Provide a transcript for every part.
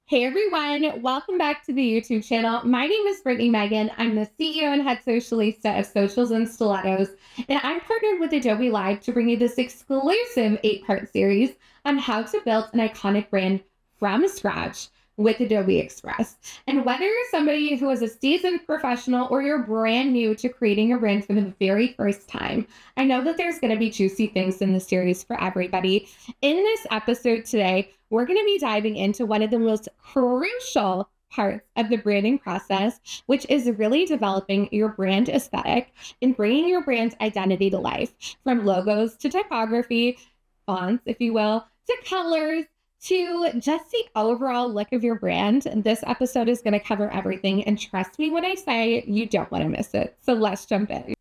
Hey everyone, welcome back to the YouTube channel. My name is Brittney Megann. I'm the CEO and head socialista of Socials and Stilettos, and I'm partnered with Adobe Live to bring you this exclusive 8-part series on how to build an iconic brand from scratch with Adobe Express. And whether you're somebody who is a seasoned professional or you're brand new to creating a brand for the very first time, I know that there's going to be juicy things in the series for everybody. In this episode today, we're going to be diving into one of the most crucial parts of the branding process, which is really developing your brand aesthetic and bringing your brand identity to life, from logos to typography, fonts, if you will, to colors, to just the overall look of your brand. And this episode is going to cover everything. And trust me when I say you don't want to miss it. So let's jump in.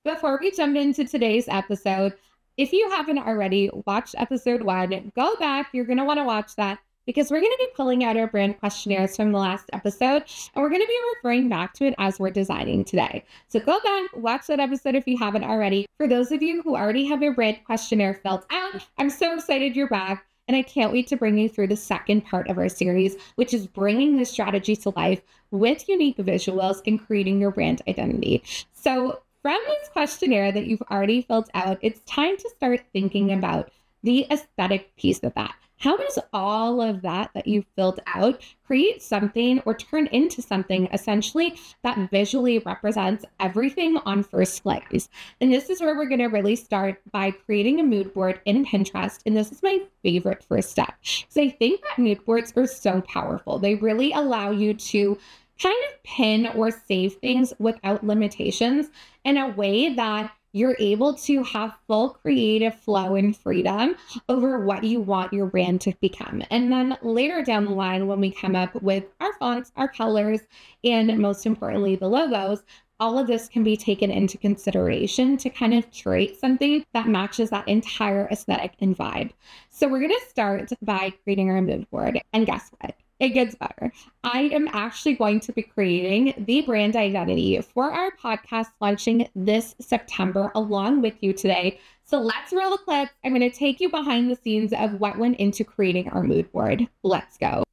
Before we jump into today's episode, if you haven't already watched episode 1, go back. You're going to want to watch that because we're going to be pulling out our brand questionnaires from the last episode, and we're going to be referring back to it as we're designing today. So go back, watch that episode if you haven't already. For those of you who already have your brand questionnaire filled out, I'm so excited you're back. And I can't wait to bring you through the second part of our series, which is bringing the strategy to life with unique visuals and creating your brand identity. So from this questionnaire that you've already filled out, it's time to start thinking about the aesthetic piece of that. How does all of that you've filled out create something or turn into something essentially that visually represents everything on first glance? And this is where we're going to really start by creating a mood board in Pinterest. And this is my favorite first step because I think that mood boards are so powerful. They really allow you to kind of pin or save things without limitations in a way that you're able to have full creative flow and freedom over what you want your brand to become. And then later down the line, when we come up with our fonts, our colors, and most importantly, the logos, all of this can be taken into consideration to kind of curate something that matches that entire aesthetic and vibe. So we're going to start by creating our mood board. And guess what? It gets better. I am actually going to be creating the brand identity for our podcast launching this September along with you today. So let's roll the clips. I'm going to take you behind the scenes of what went into creating our mood board. Let's go.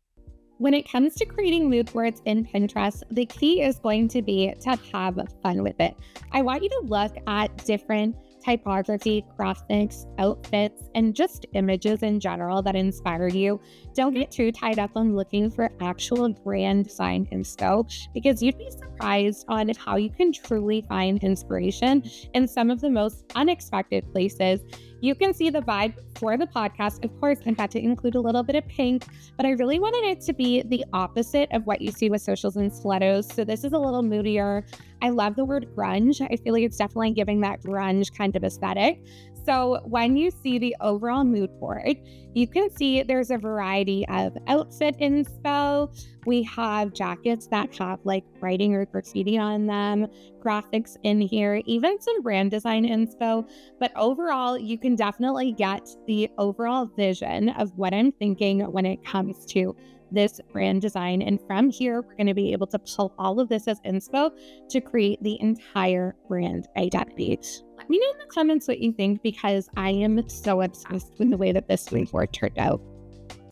When it comes to creating mood boards in Pinterest, the key is going to be to have fun with it. I want you to look at different typography, graphics, outfits, and just images in general that inspire you. Don't get too tied up on looking for actual brand design inspo because you'd be surprised on how you can truly find inspiration in some of the most unexpected places. You can see the vibe for the podcast. Of course, I had to include a little bit of pink, but I really wanted it to be the opposite of what you see with Socials and Stilettos. So this is a little moodier. I love the word grunge. I feel like it's definitely giving that grunge kind of aesthetic. So when you see the overall mood board, you can see there's a variety of outfit inspo. We have jackets that have like writing or graffiti on them, graphics in here, even some brand design inspo. But overall, you can definitely get the overall vision of what I'm thinking when it comes to this brand design. And from here, we're going to be able to pull all of this as inspo to create the entire brand identity. Let me know in the comments what you think because I am so obsessed with the way that this mood board turned out.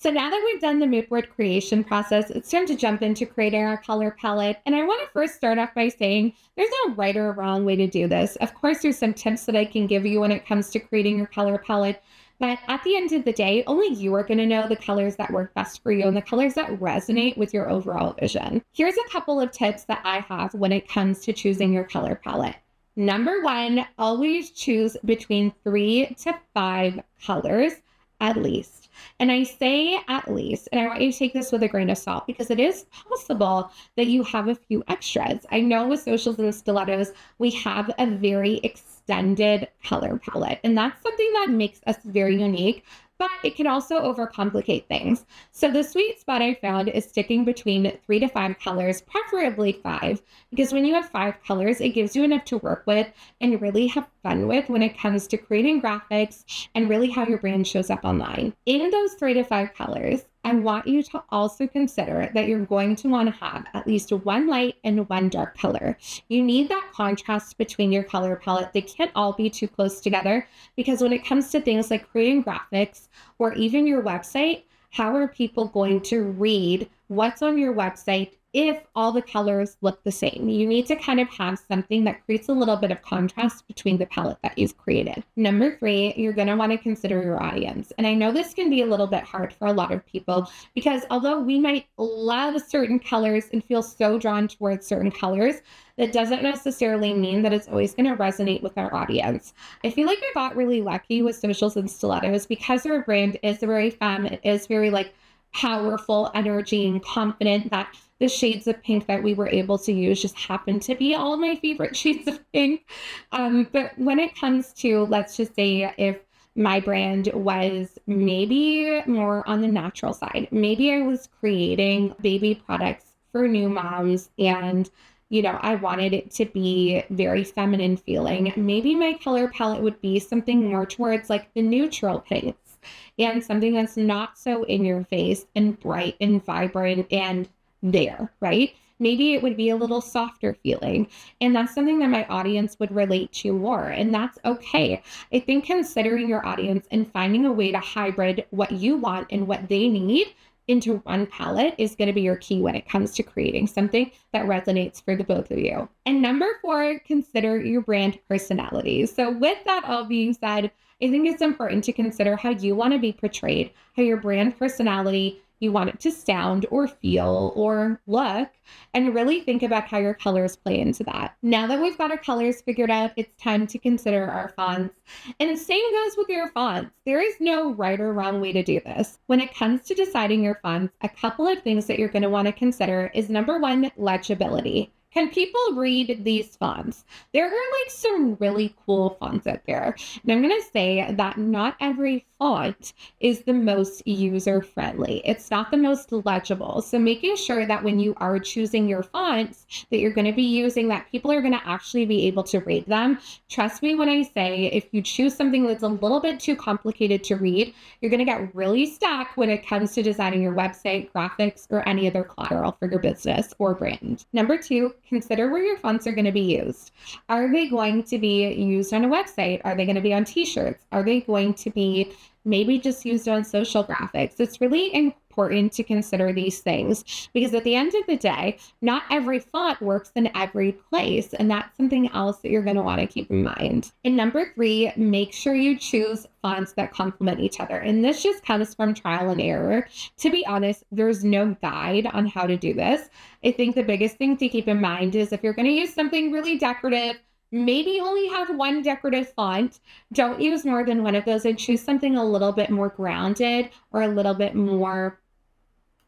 So now that we've done the mood board creation process, it's time to jump into creating our color palette. And I want to first start off by saying there's no right or wrong way to do this. Of course, there's some tips that I can give you when it comes to creating your color palette. But at the end of the day, only you are going to know the colors that work best for you and the colors that resonate with your overall vision. Here's a couple of tips that I have when it comes to choosing your color palette. Number 1, always choose between 3 to 5 colors at least. And I say at least, and I want you to take this with a grain of salt because it is possible that you have a few extras. I know with Socials and Stilettos, we have a very extended color palette, and that's something that makes us very unique, but it can also overcomplicate things. So the sweet spot I found is sticking between 3 to 5 colors, preferably 5, because when you have 5 colors, it gives you enough to work with and really have fun with when it comes to creating graphics and really how your brand shows up online. In those 3 to 5 colors, I want you to also consider that you're going to want to have at least one light and one dark color. You need that contrast between your color palette. They can't all be too close together, because when it comes to things like creating graphics or even your website, how are people going to read what's on your website if all the colors look the same? You need to kind of have something that creates a little bit of contrast between the palette that you've created. Number 3, you're going to want to consider your audience. And I know this can be a little bit hard for a lot of people, because although we might love certain colors and feel so drawn towards certain colors, that doesn't necessarily mean that it's always going to resonate with our audience. I feel like I got really lucky with Socials and Stilettos, because our brand is very femme. It is very like powerful energy and confident, that the shades of pink that we were able to use just happen to be all my favorite shades of pink. But when it comes to, let's just say, if my brand was maybe more on the natural side, maybe I was creating baby products for new moms, and I wanted it to be very feminine feeling. Maybe my color palette would be something more towards like the neutral pinks, and something that's not so in your face and bright and vibrant and there, right? Maybe it would be a little softer feeling. And that's something that my audience would relate to more. And that's okay. I think considering your audience and finding a way to hybrid what you want and what they need into one palette is going to be your key when it comes to creating something that resonates for the both of you. And number 4, consider your brand personality. So with that all being said, I think it's important to consider how you want to be portrayed, how your brand personality, you want it to sound or feel or look, and really think about how your colors play into that. Now that we've got our colors figured out, it's time to consider our fonts. And the same goes with your fonts. There is no right or wrong way to do this. When it comes to deciding your fonts, a couple of things that you're going to want to consider is number 1, legibility. Can people read these fonts? There are like some really cool fonts out there. And I'm going to say that not every font is the most user-friendly. It's not the most legible. So making sure that when you are choosing your fonts that you're going to be using, that people are going to actually be able to read them. Trust me when I say, if you choose something that's a little bit too complicated to read, you're going to get really stuck when it comes to designing your website, graphics, or any other collateral for your business or brand. Number 2, consider where your fonts are going to be used. Are they going to be used on a website? Are they going to be on t-shirts? Are they going to be maybe just used on social graphics? It's really important to consider these things, because at the end of the day, not every font works in every place. And that's something else that you're going to want to keep in mind. And number 3, make sure you choose fonts that complement each other. And this just comes from trial and error. To be honest, there's no guide on how to do this. I think the biggest thing to keep in mind is if you're going to use something really decorative, maybe only have one decorative font. Don't use more than one of those, and choose something a little bit more grounded or a little bit more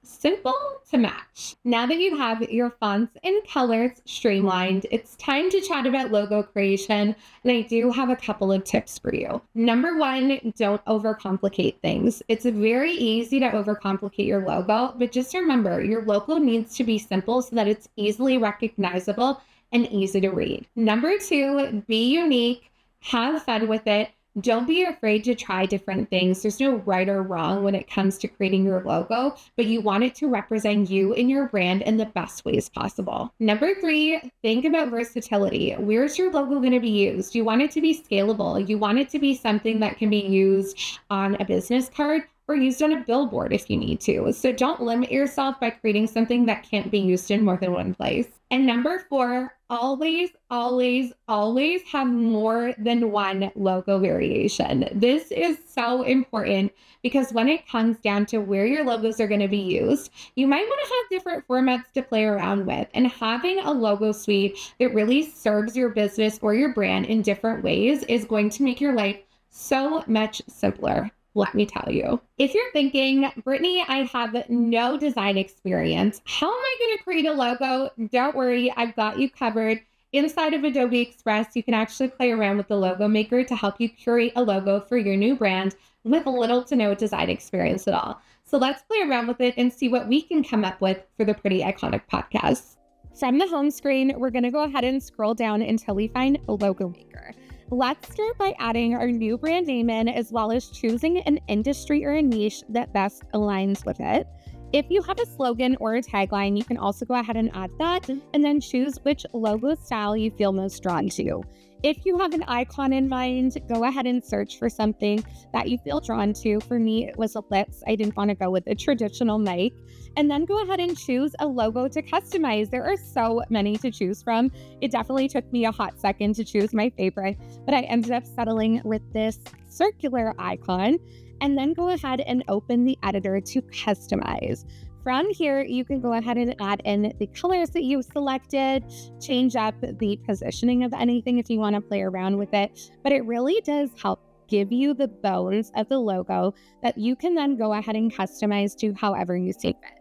simple to match. Now that you have your fonts and colors streamlined, it's time to chat about logo creation. And I do have a couple of tips for you. Number 1, don't overcomplicate things. It's very easy to overcomplicate your logo, but just remember, your logo needs to be simple so that it's easily recognizable and easy to read. Number 2, be unique, have fun with it. Don't be afraid to try different things. There's no right or wrong when it comes to creating your logo, but you want it to represent you and your brand in the best ways possible. Number 3, think about versatility. Where's your logo going to be used? You want it to be scalable. You want it to be something that can be used on a business card or used on a billboard if you need to. So don't limit yourself by creating something that can't be used in more than one place. And number 4, always, always, always have more than one logo variation. This is so important, because when it comes down to where your logos are going to be used, you might want to have different formats to play around with. And having a logo suite that really serves your business or your brand in different ways is going to make your life so much simpler. Let me tell you. If you're thinking, Brittney, I have no design experience, how am I going to create a logo? Don't worry, I've got you covered. Inside of Adobe Express, you can actually play around with the logo maker to help you curate a logo for your new brand with little to no design experience at all. So let's play around with it and see what we can come up with for the Pretty Iconic podcast. From the home screen, we're going to go ahead and scroll down until we find a logo maker. Let's start by adding our new brand name in, as well as choosing an industry or a niche that best aligns with it. If you have a slogan or a tagline, you can also go ahead and add that, and then choose which logo style you feel most drawn to. If you have an icon in mind, go ahead and search for something that you feel drawn to. For me, it was a lips. I didn't want to go with a traditional mic. And then go ahead and choose a logo to customize. There are so many to choose from. It definitely took me a hot second to choose my favorite, but I ended up settling with this circular icon. And then go ahead and open the editor to customize. From here, you can go ahead and add in the colors that you've selected, change up the positioning of anything if you want to play around with it, but it really does help give you the bones of the logo that you can then go ahead and customize to however you see fit.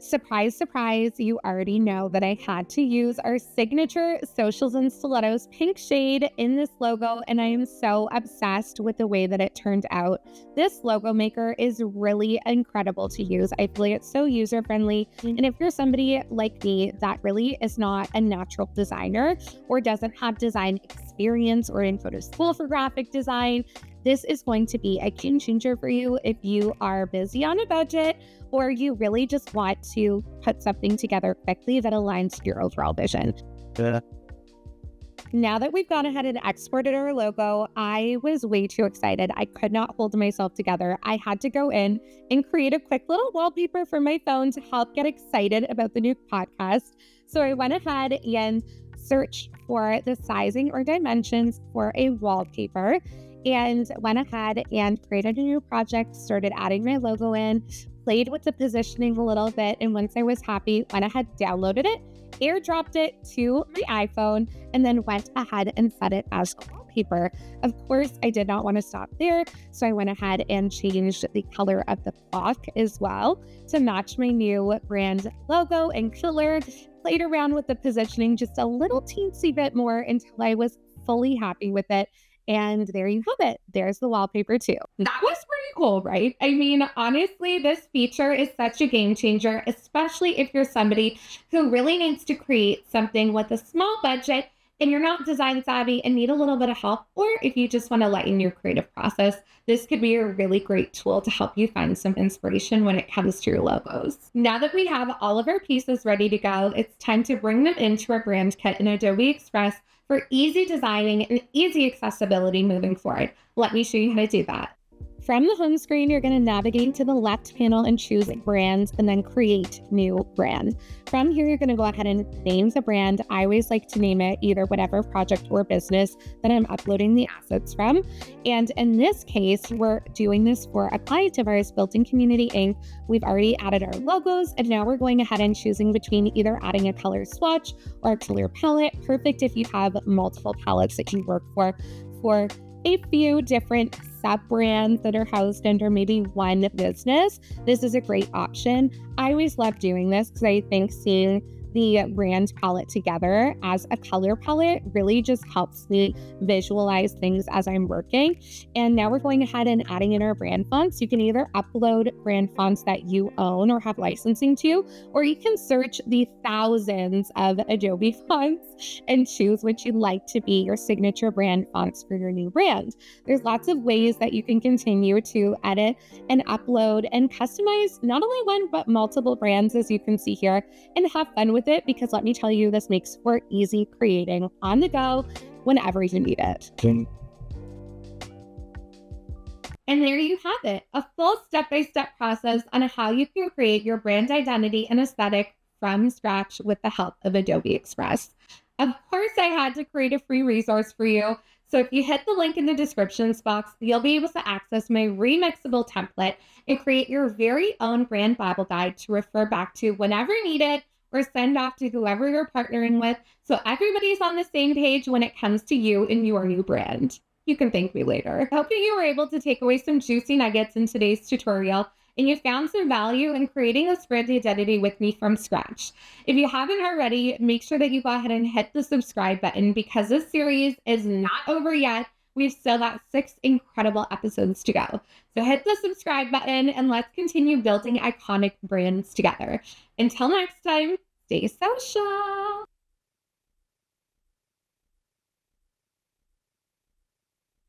Surprise, surprise, you already know that I had to use our signature Socials and Stilettos pink shade in this logo, and I am so obsessed with the way that it turned out. This logo maker is really incredible to use. I feel like it's so user-friendly, and if you're somebody like me that really is not a natural designer or doesn't have design experience or didn't go to school for graphic design, this is going to be a game changer for you if you are busy on a budget or you really just want to put something together quickly that aligns to your overall vision. Now that we've gone ahead and exported our logo, I was way too excited. I could not hold myself together. I had to go in and create a quick little wallpaper for my phone to help get excited about the new podcast. So I went ahead and searched for the sizing or dimensions for a wallpaper and went ahead and created a new project, started adding my logo in, played with the positioning a little bit, and once I was happy, went ahead, downloaded it, airdropped it to my iPhone, and then went ahead and set it as a wallpaper. Of course, I did not want to stop there, so I went ahead and changed the color of the clock as well to match my new brand logo and color, played around with the positioning just a little teensy bit more until I was fully happy with it. And there you have it. There's the wallpaper too. That was pretty cool, right? I mean, honestly, this feature is such a game changer, especially if you're somebody who really needs to create something with a small budget and you're not design savvy and need a little bit of help, or if you just want to lighten your creative process, this could be a really great tool to help you find some inspiration when it comes to your logos. Now that we have all of our pieces ready to go, it's time to bring them into our brand kit in Adobe Express for easy designing and easy accessibility moving forward. Let me show you how to do that. From the home screen, you're going to navigate to the left panel and choose brand and then create new brand. From here, you're going to go ahead and name the brand. I always like to name it either whatever project or business that I'm uploading the assets from. And in this case, we're doing this for a client of ours, Built-in Community Inc. We've already added our logos, and now we're going ahead and choosing between either adding a color swatch or a color palette. Perfect if you have multiple palettes that you work for a few different sub-brands that are housed under maybe one business. This is a great option. I always love doing this because I think seeing the brand palette together as a color palette really just helps me visualize things as I'm working. And now we're going ahead and adding in our brand fonts. You can either upload brand fonts that you own or have licensing to, or you can search the thousands of Adobe fonts and choose which you'd like to be your signature brand fonts for your new brand. There's lots of ways that you can continue to edit and upload and customize not only one, but multiple brands, as you can see here, and have fun with it, because let me tell you, this makes for easy creating on the go whenever you need it. And there you have it, a full step-by-step process on how you can create your brand identity and aesthetic from scratch with the help of Adobe Express. Of course, I had to create a free resource for you. So if you hit the link in the descriptions box, you'll be able to access my remixable template and create your very own brand Bible guide to refer back to whenever needed, or send off to whoever you're partnering with, so everybody's on the same page when it comes to you and your new brand. You can thank me later. I hope that you were able to take away some juicy nuggets in today's tutorial, and you found some value in creating this brand identity with me from scratch. If you haven't already, make sure that you go ahead and hit the subscribe button, because this series is not over yet. We've still got 6 incredible episodes to go. So hit the subscribe button and let's continue building iconic brands together. Until next time, stay social.